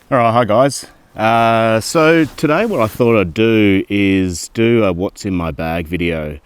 All right, hi guys. So today what I thought I'd do is do a what's in my bag video.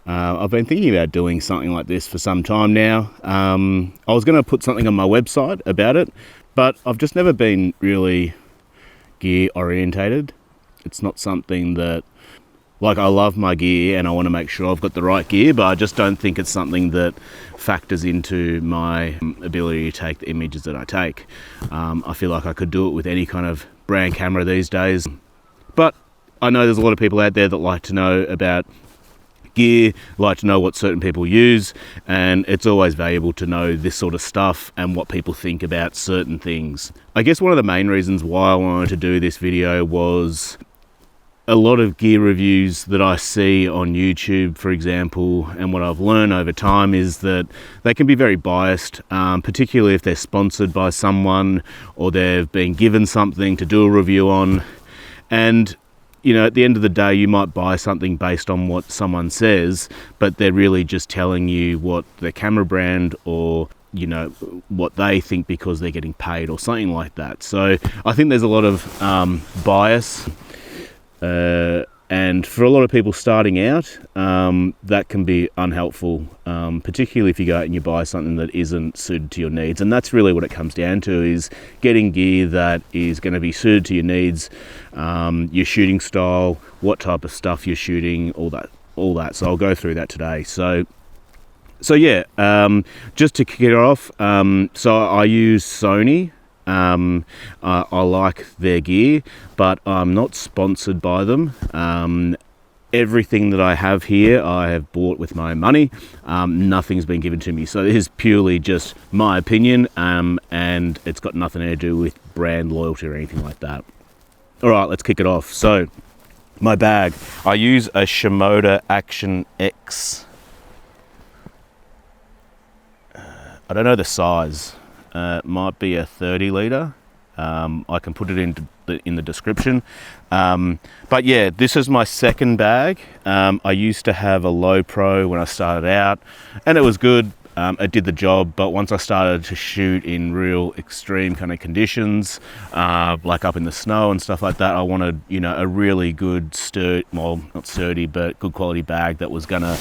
I've been thinking about doing something like this for some time now. I was going to put something on my website about it, but I've just never been really gear orientated. It's not something that, like, I love my gear and I want to make sure I've got the right gear, but I just don't think it's something that factors into my ability to take the images that I take. I feel like I could do it with any kind of brand camera these days, but I know there's a lot of people out there that like to know about gear, like to know what certain people use, and it's always valuable to know this sort of stuff and what people think about certain things. I guess one of the main reasons why I wanted to do this video was a lot of gear reviews that I see on YouTube, for example, and what I've learned over time is that they can be very biased, particularly if they're sponsored by someone or they've been given something to do a review on. And, you know, at the end of the day, you might buy something based on what someone says, but they're really just telling you what the camera brand or, you know, what they think because they're getting paid or something like that. So I think there's a lot of bias. And for a lot of people starting out, that can be unhelpful, particularly if you go out and you buy something that isn't suited to your needs. And that's really what it comes down to, is getting gear that is going to be suited to your needs, your shooting style, what type of stuff you're shooting, all that. So I'll go through that today. So yeah, just to kick it off, so I use Sony. I like their gear, but I'm not sponsored by them. Everything that I have here I have bought with my own money. Nothing's been given to me, so this is purely just my opinion, and it's got nothing to do with brand loyalty or anything like that. All right, let's kick it off. So my bag, I use a Shimoda Action X. I don't know the size. It might be a 30 litre. I can put it in the description. But yeah, this is my second bag. I used to have a Low Pro when I started out, and it was good. It did the job, but once I started to shoot in real extreme kind of conditions, like up in the snow and stuff like that, I wanted, you know, a really good well, not sturdy, but good quality bag that was gonna,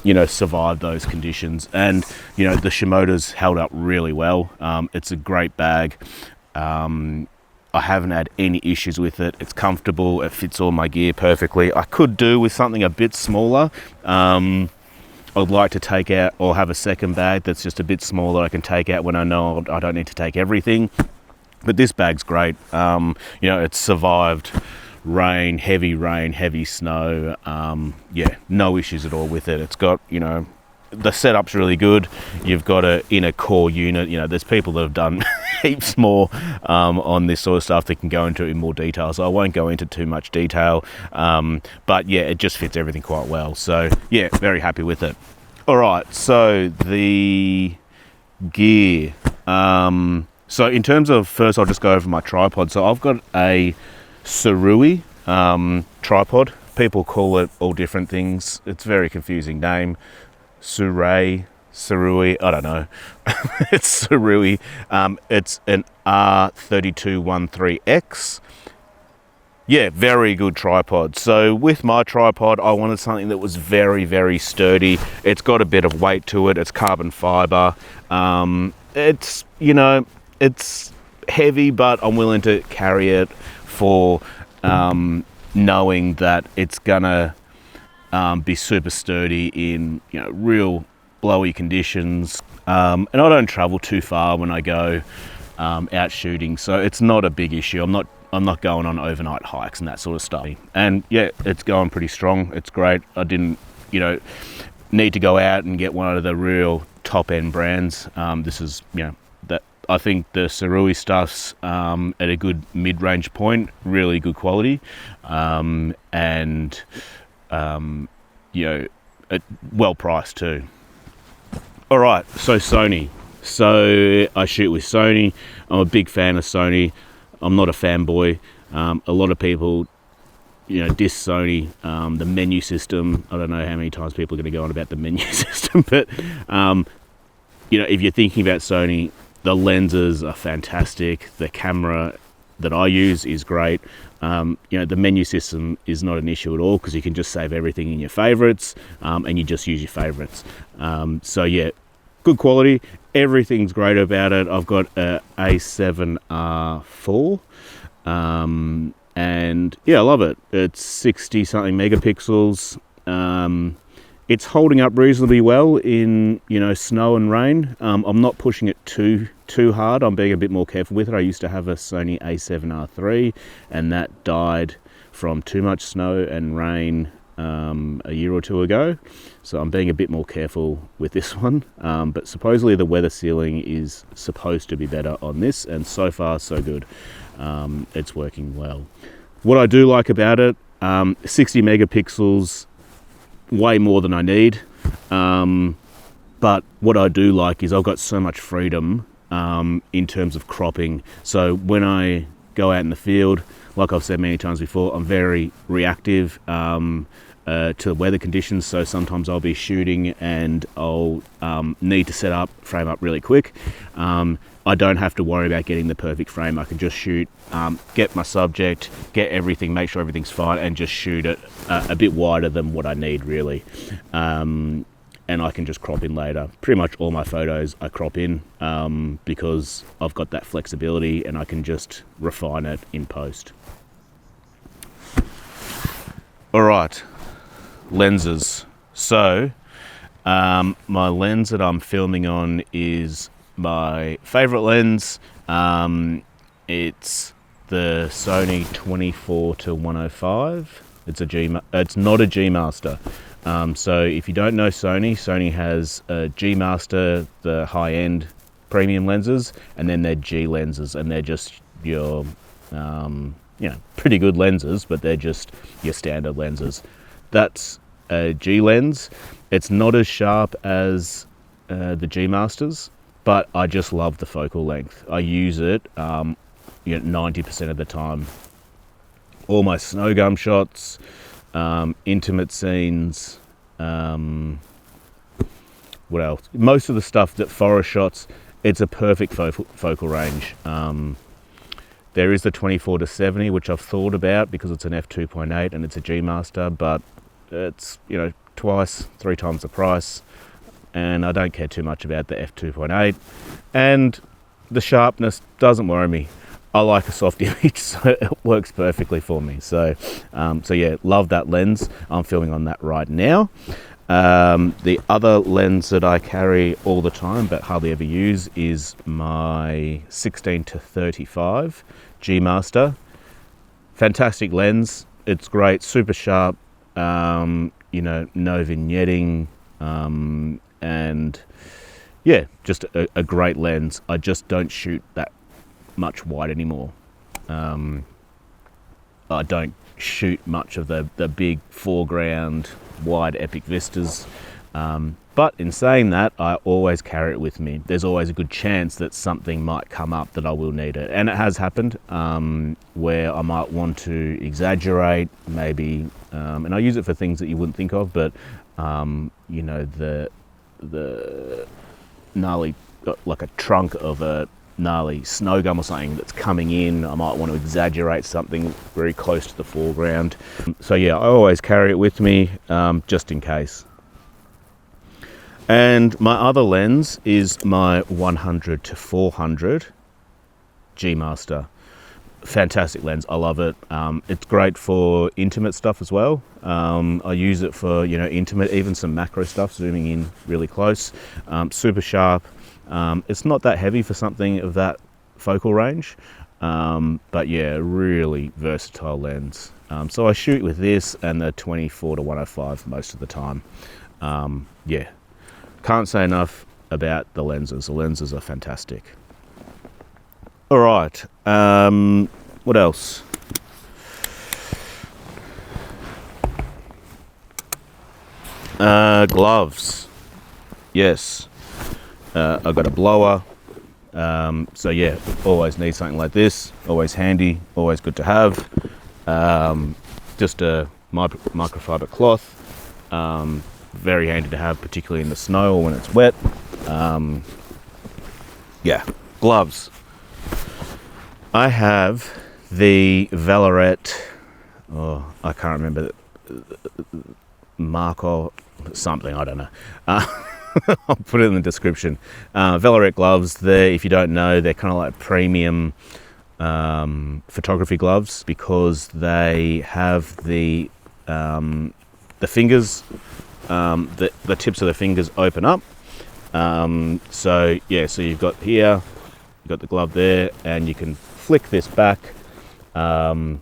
you know, survive those conditions. And, you know, the Shimoda's held up really well. It's a great bag. I haven't had any issues with it. It's comfortable. It fits all my gear perfectly. I could do with something a bit smaller. I'd like to take out or have a second bag that's just a bit smaller I can take out when I know I don't need to take everything. But this bag's great. You know, it's survived rain, heavy snow. Yeah, no issues at all with it. It's got, you know, the setup's really good. You've got a inner core unit. You know, there's people that have done heaps more on this sort of stuff that can go into it in more detail, so I won't go into too much detail, but yeah, it just fits everything quite well. So yeah, very happy with it. All right, so the gear, so in terms of, first I'll just go over my tripod. So I've got a Sirui tripod. People call it all different things. It's a very confusing name. Sirui, I don't know. It's Sirui. It's an R3213X. Yeah, very good tripod. So with my tripod, I wanted something that was very, very sturdy. It's got a bit of weight to it. It's carbon fiber. It's, you know, it's heavy, but I'm willing to carry it for knowing that it's gonna be super sturdy in, you know, real blowy conditions. And I don't travel too far when I go out shooting, so it's not a big issue. I'm not going on overnight hikes and that sort of stuff. And yeah, it's going pretty strong. It's great. I didn't, you know, need to go out and get one of the real top end brands. This is, you know, that I think the Sirui stuff's at a good mid-range point, really good quality, and you know, well priced too. All right, so Sony. So I shoot with Sony. I'm a big fan of Sony. I'm not a fanboy. A lot of people, you know, diss Sony, the menu system. I don't know how many times people are going to go on about the menu system, but you know, if you're thinking about Sony, the lenses are fantastic. The camera that I use is great. You know, the menu system is not an issue at all because you can just save everything in your favorites, and you just use your favorites. So yeah, good quality. Everything's great about it. I've got a A7R4, and yeah, I love it. It's 60 something megapixels. It's holding up reasonably well in, you know, snow and rain. I'm not pushing it too hard. I'm being a bit more careful with it. I used to have a Sony A7RIV, and that died from too much snow and rain a year or two ago. So I'm being a bit more careful with this one. But supposedly the weather sealing is supposed to be better on this, and so far so good. It's working well. What I do like about it, 60 megapixels, way more than I need. But what I do like is I've got so much freedom in terms of cropping. So when I go out in the field, like I've said many times before, I'm very reactive to weather conditions. So sometimes I'll be shooting and I'll need to frame up really quick. I don't have to worry about getting the perfect frame. I can just shoot, get my subject, get everything, make sure everything's fine, and just shoot it a bit wider than what I need, really. And I can just crop in later. Pretty much all my photos I crop in because I've got that flexibility, and I can just refine it in post. All right, lenses. So my lens that I'm filming on is my favorite lens. It's the Sony 24-105. It's not a G Master. So if you don't know Sony has a G Master, the high-end premium lenses, and then they're G lenses, and they're just your you know, pretty good lenses, but they're just your standard lenses. That's a G lens. It's not as sharp as the G Masters, but I just love the focal length. I use it you know, 90% of the time. All my snow gum shots, intimate scenes, what else? Most of the stuff, that forest shots, it's a perfect focal range. There is the 24-70, which I've thought about because it's an f2.8 and it's a G Master, but it's, you know, 3 times the price, and I don't care too much about the f2.8, and the sharpness doesn't worry me. I like a soft image, so it works perfectly for me. So yeah, love that lens. I'm filming on that right now. The other lens that I carry all the time but hardly ever use is my 16-35 G Master. Fantastic lens. It's great, super sharp. You know, no vignetting, and yeah, just a great lens. I just don't shoot that much wide anymore. I don't shoot much of the big foreground wide epic vistas, but in saying that, I always carry it with me. There's always a good chance that something might come up that I will need it, and it has happened where I might want to exaggerate maybe, and I use it for things that you wouldn't think of, but you know, the gnarly, like a trunk of a gnarly snow gum or something that's coming in, I might want to exaggerate something very close to the foreground. So yeah, I always carry it with me just in case. And my other lens is my 100-400 G Master. Fantastic lens, I love it. It's great for intimate stuff as well. I use it for, you know, intimate, even some macro stuff, zooming in really close. Super sharp. It's not that heavy for something of that focal range, but yeah, really versatile lens. So I shoot with this and the 24-105 most of the time. Yeah, can't say enough about the lenses. The lenses are fantastic. All right, what else? Gloves. Yes. I've got a blower, so yeah, always need something like this, always handy, always good to have. Just a microfiber cloth, very handy to have, particularly in the snow or when it's wet. Yeah, gloves. I have the Vallerret, oh, I can't remember, Markhof, something, I don't know. I'll put it in the description. Vallerret gloves, if you don't know, they're kind of like premium photography gloves because they have the fingers, the tips of the fingers open up. So yeah, so you've got here, you've got the glove there, and you can flick this back, and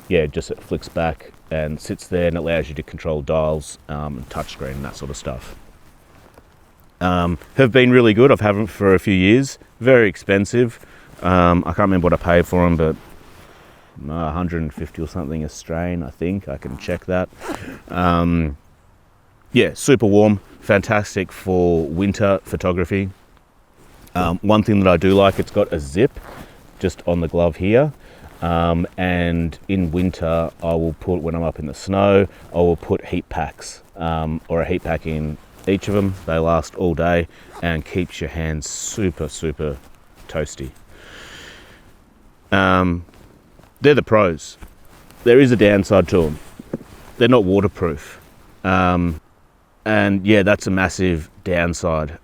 yeah, just it flicks back and sits there and allows you to control dials, touchscreen and that sort of stuff. Have been really good. I've had them for a few years. Very expensive. I can't remember what I paid for them, but 150 or something Australian, I think. I can check that. Yeah, super warm. Fantastic for winter photography. One thing that I do like, it's got a zip just on the glove here. And in winter, I will put, when I'm up in the snow, I will put heat packs, or a heat pack in each of them. They last all day and keeps your hands super, super toasty. They're the pros. There is a downside to them. They're not waterproof. And yeah, that's a massive downside.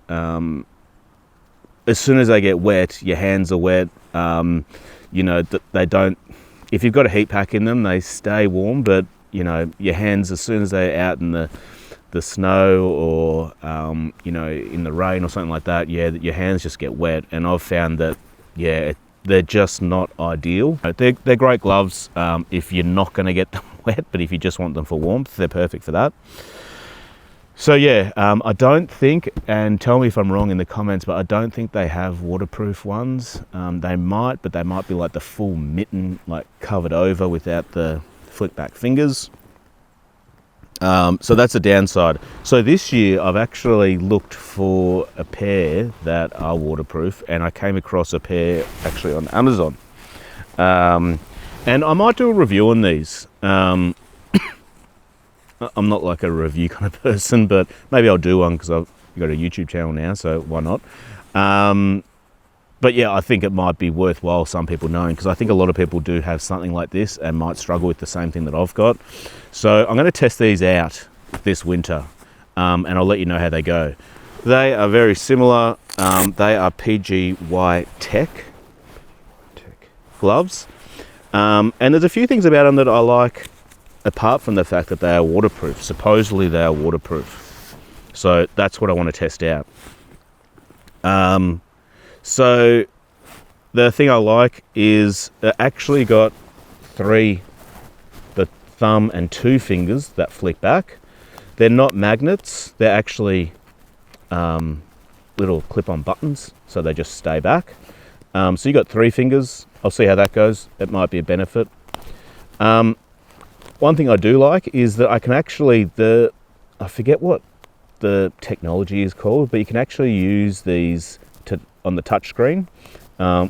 As soon as they get wet, your hands are wet. You know, they don't, if you've got a heat pack in them, they stay warm, but you know, your hands, as soon as they're out in the snow or, you know, in the rain or something like that, yeah, your hands just get wet. And I've found that, yeah, they're just not ideal. They're great gloves if you're not going to get them wet, but if you just want them for warmth, they're perfect for that. So yeah, I don't think, and tell me if I'm wrong in the comments, but I don't think they have waterproof ones. They might, but they might be like the full mitten, like covered over without the flick back fingers. So that's a downside. So this year I've actually looked for a pair that are waterproof, and I came across a pair actually on Amazon. And I might do a review on these. I'm not like a review kind of person, but maybe I'll do one because I've got a YouTube channel now, so why not? But yeah, I think it might be worthwhile some people knowing, because I think a lot of people do have something like this and might struggle with the same thing that I've got. So I'm going to test these out this winter, and I'll let you know how they go. They are very similar. They are PGYTECH gloves. And there's a few things about them that I like, apart from the fact that they are waterproof. Supposedly they are waterproof. So that's what I want to test out. So the thing I like is it actually got the thumb and 2 fingers that flick back. They're not magnets. They're actually little clip-on buttons, so they just stay back. So you got 3 fingers. I'll see how that goes. It might be a benefit. One thing I do like is that I can actually, I forget what the technology is called, but you can actually use these on the touch screen,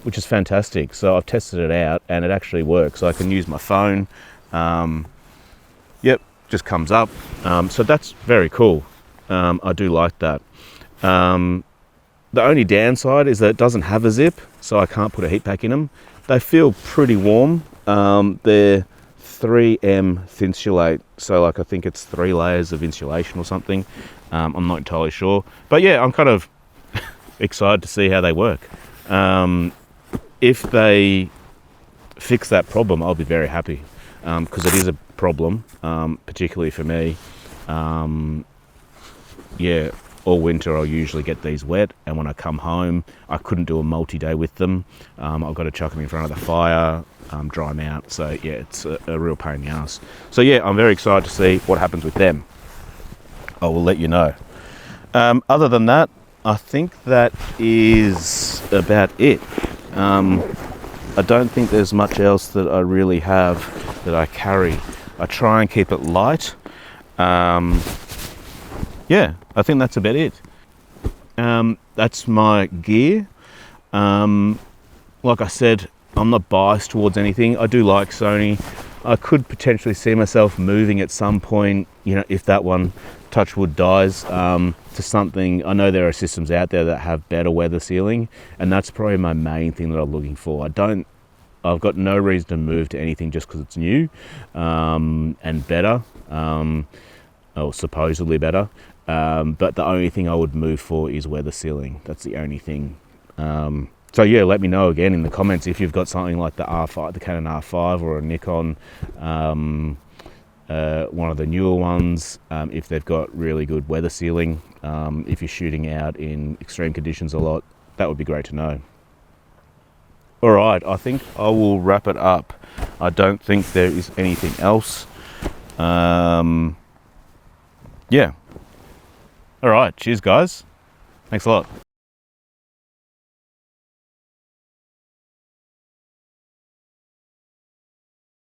which is fantastic. So I've tested it out and it actually works. So I can use my phone. Yep, just comes up. So that's very cool. I do like that. The only downside is that it doesn't have a zip, so I can't put a heat pack in them. They feel pretty warm. They're 3M Thinsulate, so like I think it's 3 layers of insulation or something. I'm not entirely sure, but yeah, I'm kind of excited to see how they work. If they fix that problem, I'll be very happy, because it is a problem, particularly for me. Yeah, all winter I'll usually get these wet, and when I come home I couldn't do a multi-day with them. I've got to chuck them in front of the fire, dry them out, so yeah, it's a real pain in the ass. So yeah, I'm very excited to see what happens with them. I will let you know. Other than that, I think that is about it. I don't think there's much else that I really have that I carry. I try and keep it light. Yeah, I think that's about it. That's my gear. Like I said, I'm not biased towards anything. I do like Sony. I could potentially see myself moving at some point, you know, if that one, touch wood, dies, to something. I know there are systems out there that have better weather sealing, and that's probably my main thing that I'm looking for. I've got no reason to move to anything just because it's new and better, or supposedly better. But the only thing I would move for is weather sealing. That's the only thing. So yeah, let me know again in the comments if you've got something like the R5, the Canon R5, or a Nikon, one of the newer ones, if they've got really good weather sealing. If you're shooting out in extreme conditions a lot, that would be great to know. All right, I think I will wrap it up. I don't think there is anything else. Yeah. All right, cheers guys. Thanks a lot.